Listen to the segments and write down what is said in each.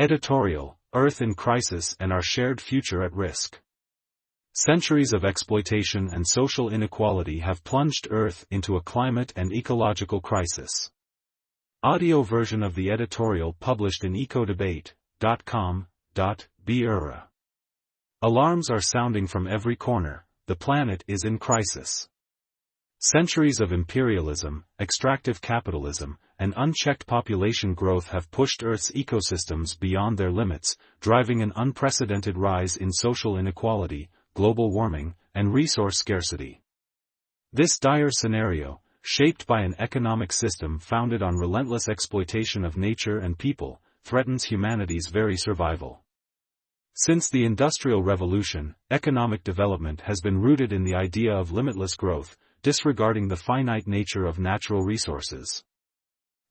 Editorial, Earth in Crisis and Our Shared Future at Risk. Centuries of exploitation and social inequality have plunged Earth into a climate and ecological crisis. Audio version of the editorial published in ecodebate.com.br. Alarms are sounding from every corner, the planet is in crisis. Centuries of imperialism, extractive capitalism, and unchecked population growth have pushed Earth's ecosystems beyond their limits, driving an unprecedented rise in social inequality, global warming, and resource scarcity. This dire scenario, shaped by an economic system founded on relentless exploitation of nature and people, threatens humanity's very survival. Since the Industrial Revolution, economic development has been rooted in the idea of limitless growth, disregarding the finite nature of natural resources.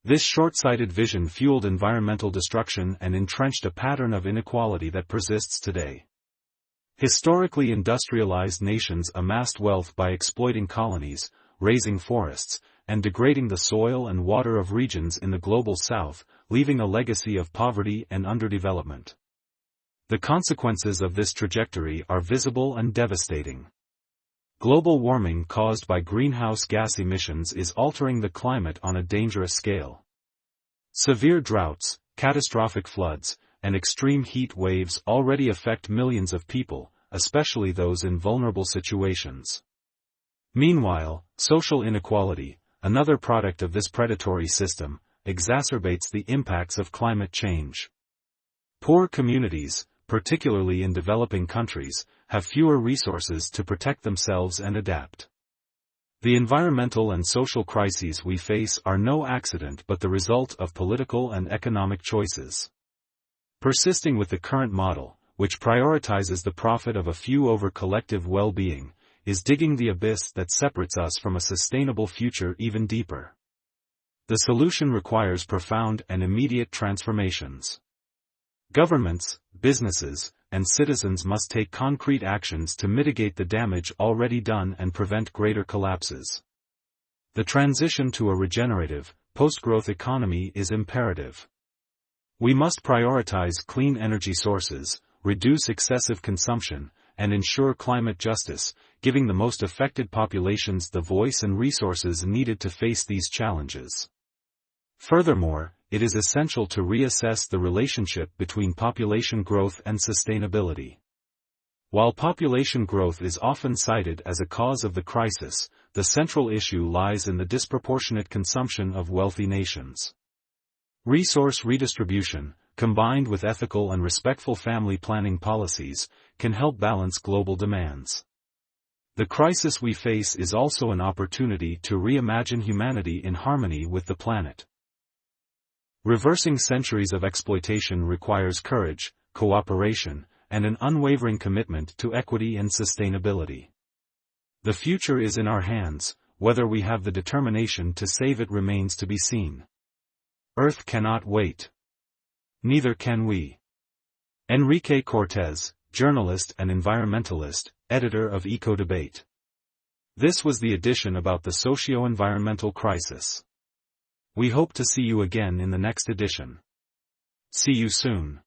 This short-sighted vision fueled environmental destruction and entrenched a pattern of inequality that persists today. Historically industrialized nations amassed wealth by exploiting colonies, raising forests, and degrading the soil and water of regions in the global south, leaving a legacy of poverty and underdevelopment. The consequences of this trajectory are visible and devastating. Global warming caused by greenhouse gas emissions is altering the climate on a dangerous scale. Severe droughts, catastrophic floods, and extreme heat waves already affect millions of people, especially those in vulnerable situations. Meanwhile, social inequality, another product of this predatory system, exacerbates the impacts of climate change. Poor communities, particularly in developing countries, have fewer resources to protect themselves and adapt. The environmental and social crises we face are no accident but the result of political and economic choices. Persisting with the current model, which prioritizes the profit of a few over collective well-being, is digging the abyss that separates us from a sustainable future even deeper. The solution requires profound and immediate transformations. Governments, businesses, and citizens must take concrete actions to mitigate the damage already done and prevent greater collapses. The transition to a regenerative, post-growth economy is imperative. We must prioritize clean energy sources, reduce excessive consumption, and ensure climate justice, giving the most affected populations the voice and resources needed to face these challenges. Furthermore, it is essential to reassess the relationship between population growth and sustainability. While population growth is often cited as a cause of the crisis, the central issue lies in the disproportionate consumption of wealthy nations. Resource redistribution, combined with ethical and respectful family planning policies, can help balance global demands. The crisis we face is also an opportunity to reimagine humanity in harmony with the planet. Reversing centuries of exploitation requires courage, cooperation, and an unwavering commitment to equity and sustainability. The future is in our hands, whether we have the determination to save it remains to be seen. Earth cannot wait. Neither can we. Enrique Cortez, journalist and environmentalist, editor of EcoDebate. This was the edition about the socio-environmental crisis. We hope to see you again in the next edition. See you soon.